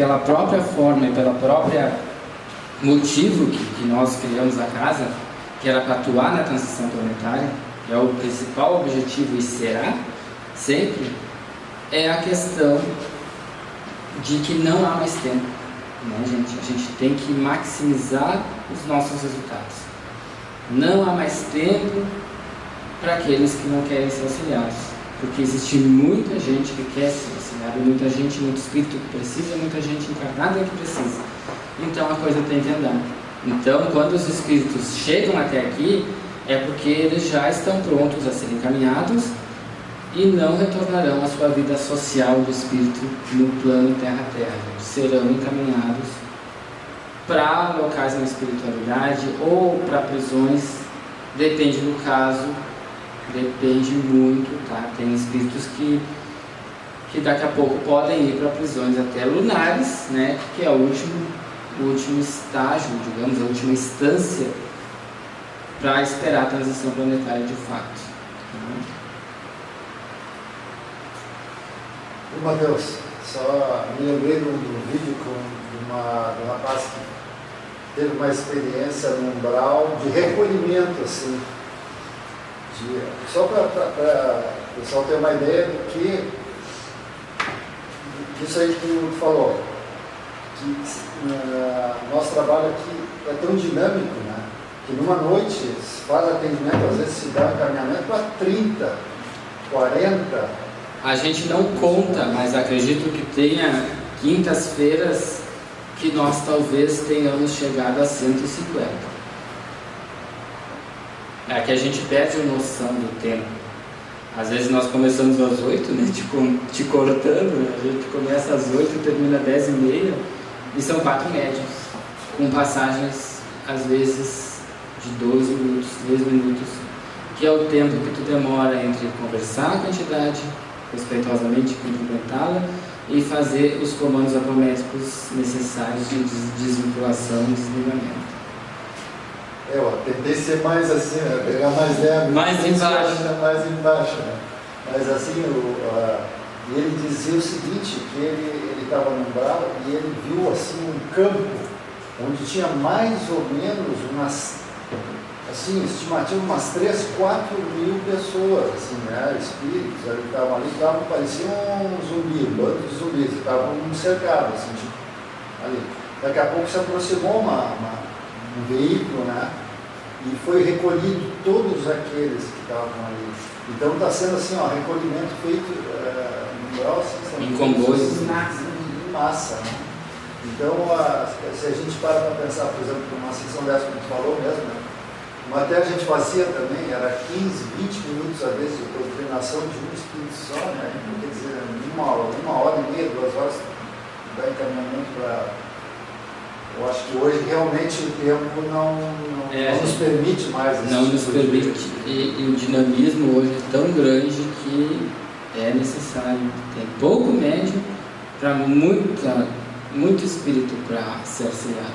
pela própria forma e pela própria motivo que nós criamos a casa, que era para atuar na transição planetária, que é o principal objetivo e será sempre, é a questão de que não há mais tempo, né, gente? A gente tem que maximizar os nossos resultados. Não há mais tempo para aqueles que não querem ser auxiliados, porque existe muita gente que quer ser auxiliada, muita gente, muito espírito que precisa, muita gente encarnada que precisa. Então a coisa tem que andar. Então, quando os espíritos chegam até aqui, é porque eles já estão prontos a serem encaminhados e não retornarão à sua vida social do espírito no plano terra-terra. Serão encaminhados para locais na espiritualidade ou para prisões, depende do caso, depende muito, tá? Tem espíritos que daqui a pouco podem ir para prisões até lunares, né? Que é o último estágio, digamos, a última instância para esperar a transição planetária de fato. Ô Matheus, só me lembrei de um vídeo de um rapaz que teve uma experiência no umbral de recolhimento, assim, só para o pessoal ter uma ideia do que disso aí que tu falou, que nosso trabalho aqui é tão dinâmico, né? Que numa noite se faz atendimento, às vezes se dá encaminhamento para 30, 40. A gente não conta, mas acredito que tenha quintas-feiras que nós talvez tenhamos chegado a 150. É que a gente perde a noção do tempo. Às vezes nós começamos às 8, né? Te cortando, né? A gente começa às 8 e termina às 10h30, e são 4 médios, com passagens às vezes de 12 minutos, 3 minutos, que é o tempo que tu demora entre conversar com a entidade, respeitosamente cumprimentá-la e fazer os comandos apométricos necessários de desvinculação e desligamento. Eu tentei ser mais assim, pegar mais leve, mais embaixo, né? Mas assim, ele dizia o seguinte, que ele estava no umbral e ele viu assim um campo onde tinha mais ou menos umas, assim, estimativa umas 3, 4 mil pessoas, assim, né, espíritos, eles estavam ali, parecia um zumbi, um bando de zumbis, estavam cercados, assim, tipo, ali. Daqui a pouco se aproximou um veículo, né, e foi recolhido todos aqueles que estavam ali. Então está sendo assim, ó, recolhimento feito no umbral, assim, em comboios, em massa, né. Então, se a gente para pensar, por exemplo, numa sessão dessa que a gente falou mesmo, né, até a gente fazia também, era 15, 20 minutos às vezes de doutrinação de um espírito só, né? Quer dizer, uma hora e meia, 2 horas dá encaminhamento para. Eu acho que hoje realmente o tempo não nos permite mais isso. Não nos permite, e o dinamismo hoje é tão grande que é necessário. Tem pouco médium para muito espírito para ser auxiliado.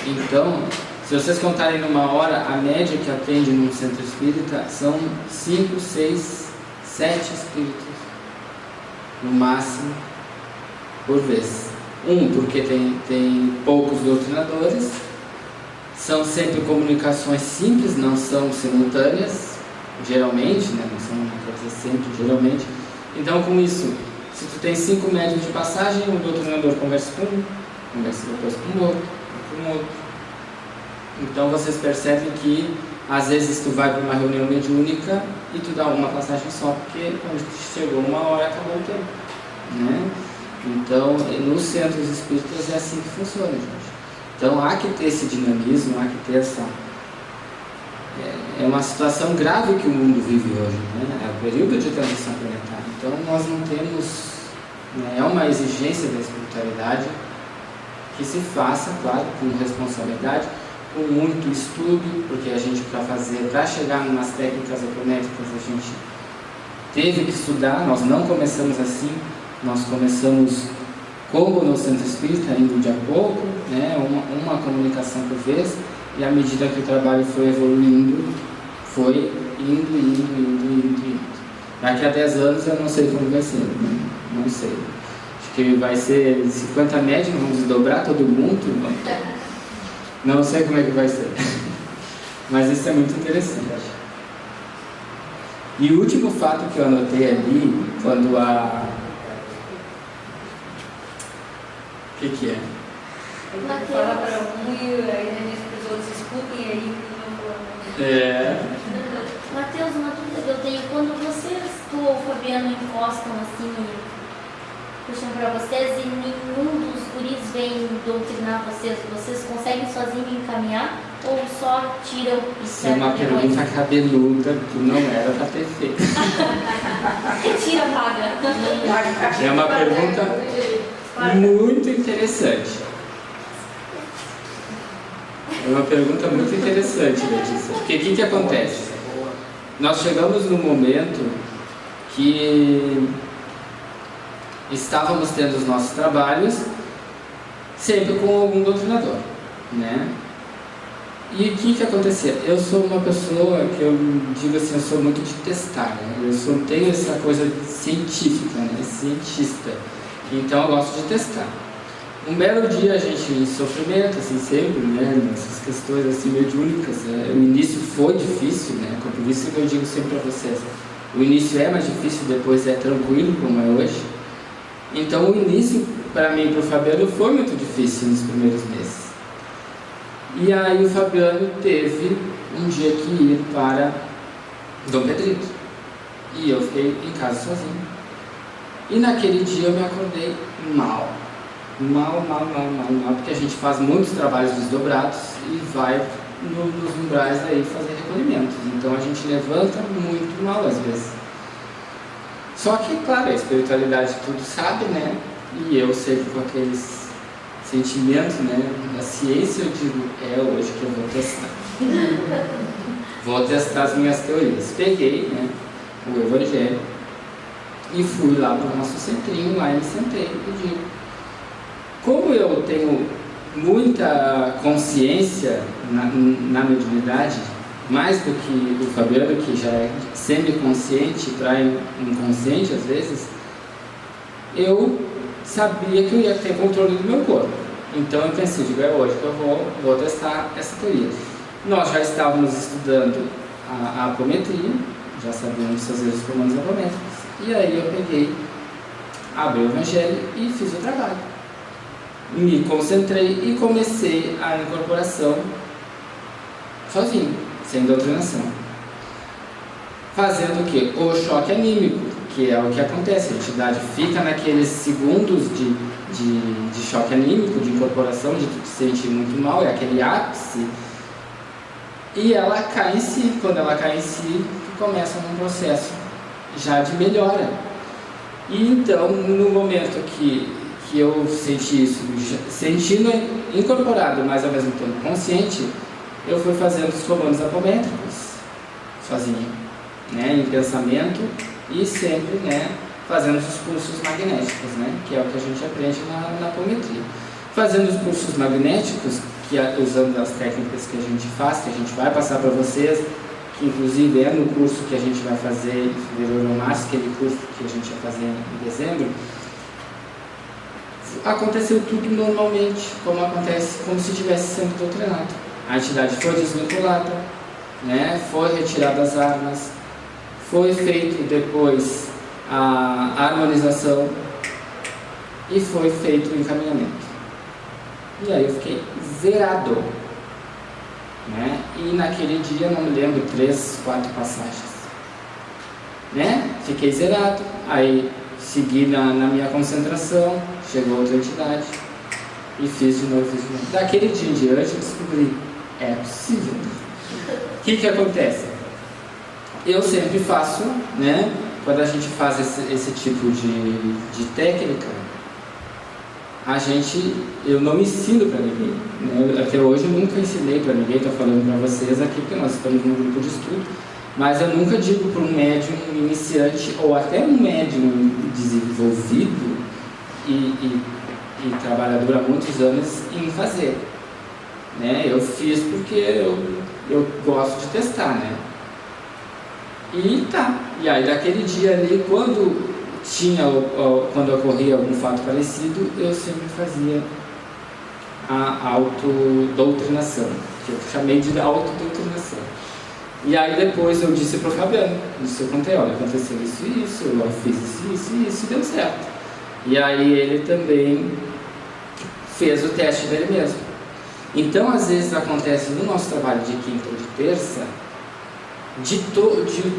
Então, se vocês contarem numa hora, a média que atende num centro espírita são 5, 6, 7 espíritos, no máximo, por vez. Porque tem poucos doutrinadores, são sempre comunicações simples, não são simultâneas, geralmente, né? Não são, quer dizer, sempre, geralmente. Então, com isso, se tu tem 5 médios de passagem, o doutrinador conversa com um, conversa depois com o outro, com o outro. Então vocês percebem que às vezes tu vai para uma reunião mediúnica e tu dá uma passagem só, porque quando chegou uma hora acabou o tempo, né? Então nos centros espíritas é assim que funciona, gente. Então há que ter esse dinamismo, há que ter essa... É uma situação grave que o mundo vive hoje, né? É o período de transição planetária. Então nós não temos... Né? É uma exigência da espiritualidade que se faça, claro, com responsabilidade, com muito estudo, porque a gente, para chegar em umas técnicas apométricas, a gente teve que estudar. Nós não começamos assim, nós começamos como no centro espírita, indo de a pouco, né, uma comunicação por vez, e à medida que o trabalho foi evoluindo, foi indo. Daqui a 10 anos eu não sei como vai ser, não sei. Acho que vai ser 50 médiums, vamos desdobrar todo mundo. Não sei como é que vai ser. Mas isso é muito interessante. E o último fato que eu anotei ali, quando a... O que é? Fala para um e aí os outros escutem aí. Mateus, uma dúvida que eu tenho, quando vocês, tu ou o Fabiano, encostam assim e puxam para vocês e nenhum dos guris vem doutrinar vocês, vocês conseguem sozinhos encaminhar ou só tiram e Isso é uma pergunta cabeluda que não era para ter feito. Retira a vaga. É uma pergunta muito interessante. É uma pergunta muito interessante, Letícia. Porque o que acontece? Nós chegamos num momento que estávamos tendo os nossos trabalhos sempre com algum doutrinador, né? E o que acontecia? Eu sou uma pessoa que eu digo assim, eu sou muito de testar, né? Eu tenho essa coisa científica, né? Cientista. Então eu gosto de testar. Um belo dia a gente em sofrimento, assim, sempre, né, nessas questões assim mediúnicas, né? O início foi difícil, né, por isso que eu digo sempre para vocês, o início é mais difícil, depois é tranquilo, como é hoje. Então o início, para mim e para o Fabiano, foi muito difícil nos primeiros meses. E aí o Fabiano teve um dia que ir para Dom Pedrito, e eu fiquei em casa sozinho. E naquele dia eu me acordei mal, porque a gente faz muitos trabalhos desdobrados e vai nos umbrais aí fazer recolhimentos. Então a gente levanta muito mal às vezes. Só que, claro, a espiritualidade tudo sabe, né? E eu sempre com aqueles sentimentos, né? Da ciência eu digo, é hoje que eu vou testar. Vou testar as minhas teorias. Peguei, né, o Evangelho e fui lá para o nosso centrinho, lá e me sentei e digo, como eu tenho muita consciência na mediunidade, mais do que o Fabiano, que já é semiconsciente para inconsciente às vezes, eu sabia que eu ia ter controle do meu corpo. Então eu pensei, digo, é hoje que eu vou testar essa teoria. Nós já estávamos estudando a apometria, já sabíamos fazer os comandos apométricos, e aí eu peguei, abri o Evangelho e fiz o trabalho. Me concentrei e comecei a incorporação sozinho, sem doutrinação. Fazendo o quê? O choque anímico, que é o que acontece. A entidade fica naqueles segundos de choque anímico, de incorporação, de tu te sentir muito mal, é aquele ápice. E ela cai em si. Quando ela cai em si, tu começa um processo já de melhora. E então, no momento que eu senti isso, sentindo incorporado, mas ao mesmo tempo consciente, eu fui fazendo os comandos apométricos sozinho, né, em pensamento e sempre, né, fazendo os cursos magnéticos, né, que é o que a gente aprende na apometria. Fazendo os cursos magnéticos, usando as técnicas que a gente faz, que a gente vai passar para vocês, que inclusive é no curso que a gente vai fazer em fevereiro ou março, aquele curso que a gente vai fazer em dezembro. Aconteceu tudo normalmente, como acontece, como se tivesse sendo doutrinado. A entidade foi desvinculada, né? Foi retirada as armas, foi feito depois a harmonização e foi feito o encaminhamento. E aí eu fiquei zerado, né? E naquele dia, não me lembro, 3, 4 passagens, né? Fiquei zerado, aí segui na minha concentração, chegou outra entidade e fiz de novo. Daquele dia em diante eu descobri, é possível. O que acontece? Eu sempre faço, né, quando a gente faz esse tipo de técnica, eu não ensino para ninguém, né? Até hoje eu nunca ensinei para ninguém, estou falando para vocês aqui, porque nós estamos num grupo de estudo, mas eu nunca digo para um médium iniciante ou até um médium desenvolvido e trabalhador há muitos anos em fazer, né? Eu fiz porque eu gosto de testar, né? E tá. E aí daquele dia ali, quando quando ocorria algum fato parecido, eu sempre fazia a autodoutrinação, que eu chamei de autodoutrinação. E aí depois eu disse para o Fabiano, eu contei, olha, aconteceu isso e isso, eu fiz isso e isso, e deu certo. E aí ele também fez o teste dele mesmo. Então, às vezes acontece no nosso trabalho de quinta ou de terça, de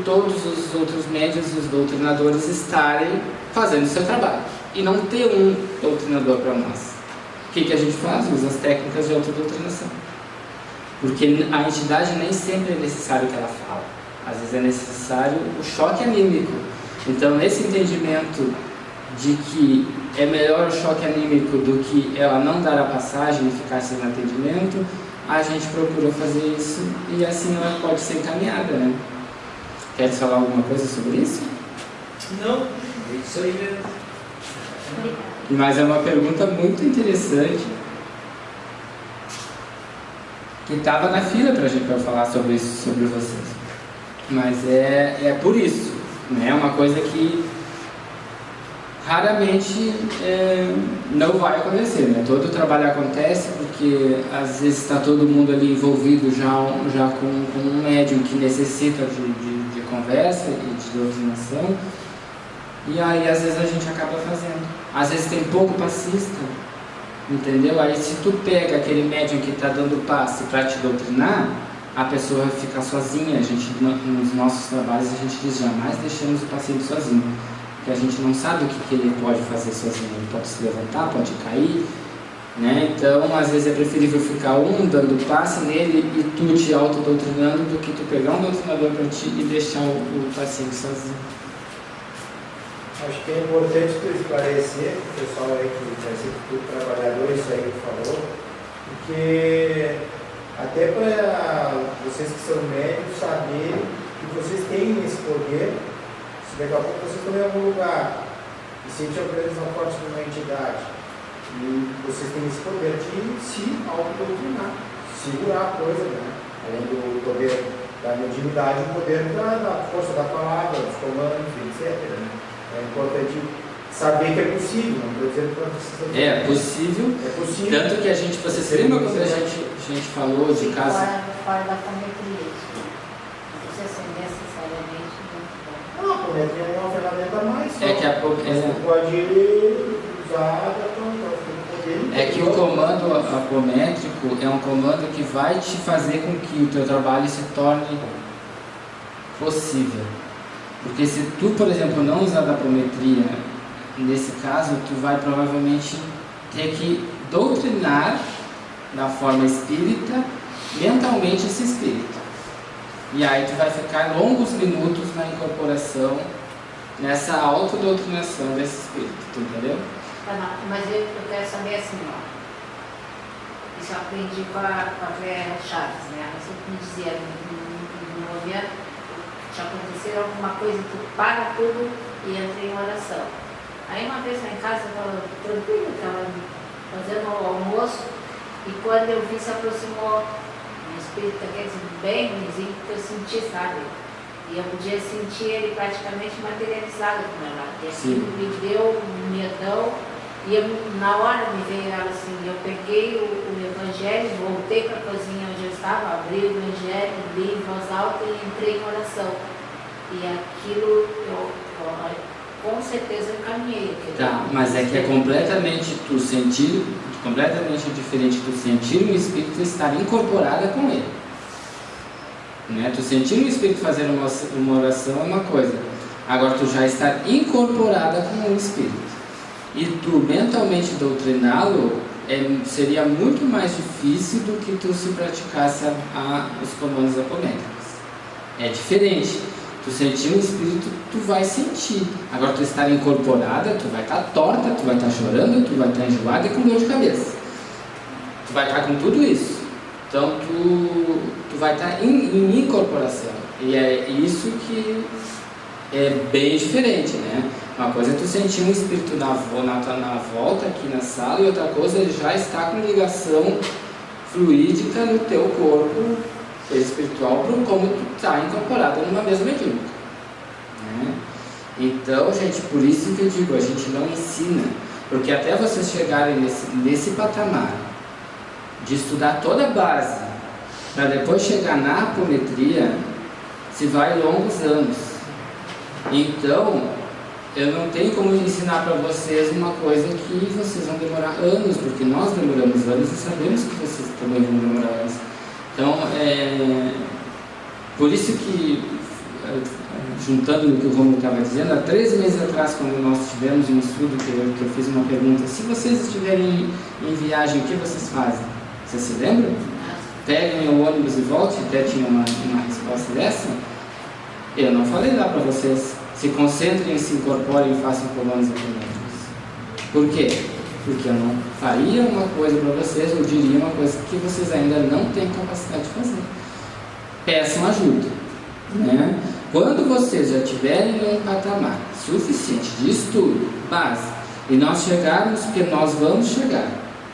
todos os outros médios e os doutrinadores estarem fazendo o seu trabalho e não ter um doutrinador para nós. O que a gente faz? Usa as técnicas de autodoutrinação. Porque a entidade nem sempre é necessário que ela fale. Às vezes é necessário o choque anímico. Então, nesse entendimento de que é melhor o choque anímico do que ela não dar a passagem e ficar sem atendimento, a gente procura fazer isso e assim ela pode ser encaminhada, né? Quer falar alguma coisa sobre isso? Não, é isso aí mesmo. Mas é uma pergunta muito interessante que estava na fila para a gente falar sobre isso, sobre vocês. Mas é por isso, né? É uma coisa que raramente não vai acontecer, né? Todo o trabalho acontece porque às vezes está todo mundo ali envolvido já com um médium que necessita de conversa e de doutrinação, e aí às vezes a gente acaba fazendo. Às vezes tem pouco passista, entendeu? Aí se tu pega aquele médium que está dando passe para te doutrinar, a pessoa fica sozinha. A gente, nos nossos trabalhos a gente diz, jamais deixamos o paciente sozinho. Porque a gente não sabe o que ele pode fazer sozinho. Ele pode se levantar, pode cair, né? Então, às vezes é preferível ficar um dando passe nele e tu te autodoutrinando do que tu pegar um doutrinador para ti e deixar o paciente sozinho. Acho que é importante tu esclarecer o pessoal aí que vai ser tudo trabalhador, isso aí que falou, porque até para vocês que são médicos saberem que vocês têm esse poder. Daqui a pouco vocês estão em algum lugar e sentem a presença forte de uma entidade e vocês têm esse poder de se autodoutrinar, segurar a coisa, né? Além do poder da mediunidade, o poder da força da palavra, dos comandos, etc. Né? É importante saber que é possível, não estou dizendo para vocês. É possível. É possível. Tanto que vocês se lembram quando a gente falou de casos... Fora da fometria, não precisa ser necessariamente. Não, a apometria é uma ferramenta mais só. É que você pode usar para poder. É que o comando apométrico é um comando que vai te fazer com que o teu trabalho se torne possível. Porque se tu, por exemplo, não usar a apometria, nesse caso, tu vai provavelmente ter que doutrinar da forma espírita, mentalmente esse espírito. E aí tu vai ficar longos minutos na incorporação, nessa autodoutrinação desse espírito, tu entendeu? Mas eu quero saber assim, ó. Isso eu aprendi com a Cléia Chaves, né? Ela sempre me dizia no momento que acontecer alguma coisa, tu para tudo e entra em oração. Aí uma vez lá em casa eu estava tranquila, estava fazendo o almoço e quando eu vi se aproximou um espírito daqueles bem ruimzinho que eu senti, sabe? E eu podia sentir ele praticamente materializado com ela. E aquilo me deu um medão. E eu, na hora me veio ela assim, eu peguei o evangelho, voltei para a cozinha onde eu estava, abri o evangelho, li em voz alta e entrei em oração. E aquilo, eu com certeza eu caminhei. Tá, mas é que é completamente tu sentir, completamente diferente tu sentir um espírito estar incorporada com ele. Né? Tu sentir um espírito fazer uma oração é uma coisa. Agora tu já estar incorporada com o espírito. E tu mentalmente doutriná-lo seria muito mais difícil do que tu se praticasse os comandos apométricos. É diferente. Tu sentir um espírito, tu vai sentir. Agora tu estar incorporada, tu vai estar torta, tu vai estar chorando, tu vai estar enjoada e com dor de cabeça. Tu vai estar com tudo isso. Então tu vai estar em incorporação. E é isso que é bem diferente, né? Uma coisa é tu sentir um espírito na volta aqui na sala e outra coisa é já estar com ligação fluídica no teu corpo espiritual como tu está incorporado numa mesma mediúnica, né? Então, gente, por isso que eu digo, a gente não ensina, porque até vocês chegarem nesse patamar de estudar toda a base, para depois chegar na apometria, se vai longos anos. Então, eu não tenho como ensinar para vocês uma coisa que vocês vão demorar anos, porque nós demoramos anos e sabemos que vocês também vão demorar anos. Então, por isso que, juntando no que o Romulo estava dizendo, há 3 meses atrás, quando nós tivemos um estudo que eu fiz uma pergunta, se vocês estiverem em viagem, o que vocês fazem? Vocês se lembram? Peguem o ônibus e voltem? Até tinha uma resposta dessa. Eu não falei lá para vocês, se concentrem, se incorporem e façam comandos automáticos. Por quê? Porque eu não faria uma coisa para vocês, eu diria uma coisa que vocês ainda não têm capacidade de fazer. Peçam ajuda, né? Quando vocês já tiverem um patamar suficiente de estudo, base, e nós chegarmos, porque nós vamos chegar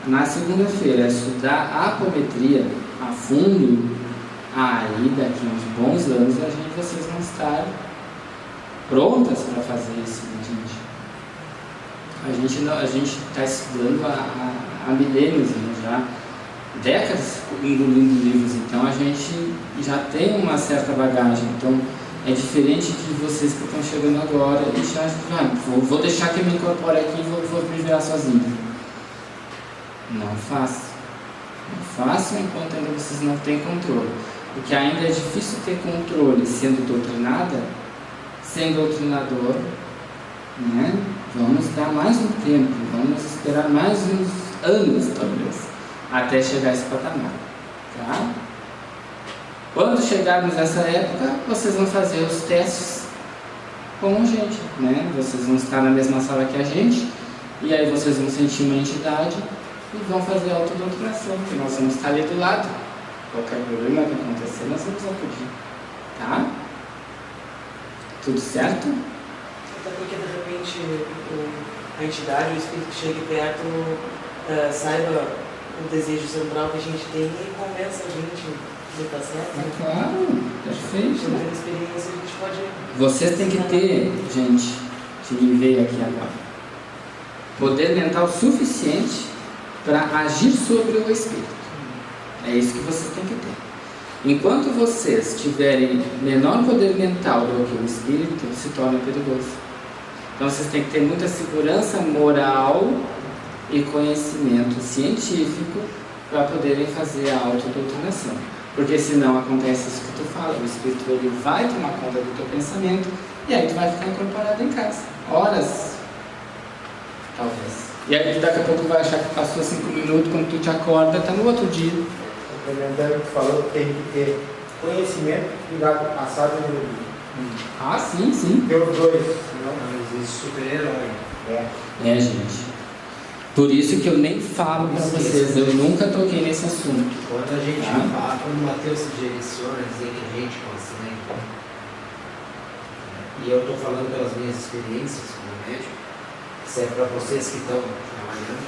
na segunda-feira a estudar a apometria a fundo, aí daqui a uns bons anos vocês vão estar prontas para fazer isso, gente. A gente está estudando há milênios, né? Já décadas engolindo livros, então a gente já tem uma certa bagagem. Então é diferente de vocês que estão chegando agora e já vou deixar que eu me incorpore aqui e vou me virar sozinho. Não façam. Não façam enquanto ainda vocês não têm controle. Porque ainda é difícil ter controle sendo doutrinada, sem doutrinador, né? Vamos dar mais um tempo, vamos esperar mais uns anos, talvez, até chegar a esse patamar, tá? Quando chegarmos nessa época, vocês vão fazer os testes com a gente, né? Vocês vão estar na mesma sala que a gente, e aí vocês vão sentir uma entidade e vão fazer a autodoutrinação, que nós vamos estar ali do lado. Qualquer problema que acontecer, nós vamos acudir, tá? Tudo certo? Até porque, de repente, a entidade, o espírito que chega perto, saiba o desejo central que a gente tem e convença a gente de estar certo. É claro, perfeito. Pela experiência, a gente pode... Vocês têm que ter, gente, que me veio aqui agora, poder mental suficiente para agir sobre o espírito. É isso que vocês têm que ter. Enquanto vocês tiverem menor poder mental do que o espírito, se torna perigoso. Então vocês têm que ter muita segurança moral e conhecimento científico para poderem fazer a autodoutrinação. Porque senão acontece isso que tu fala, o espírito ele vai tomar conta do teu pensamento e aí tu vai ficar incorporado em casa. Horas, talvez. E aí daqui a pouco tu vai achar que passou 5 minutos, quando tu te acorda, tá no outro dia. Complementando o que falou, tem que ter conhecimento e dado passado e vida. Ah, sim, sim. Tem os dois, senão Não existe super-herói. É, gente. Por isso que eu nem falo pra vocês, eu nunca toquei nesse assunto. Quando a gente fala, quando o Mateus se direciona a dizer que a gente consegue, e eu estou falando pelas minhas experiências como médico, serve para vocês que estão trabalhando.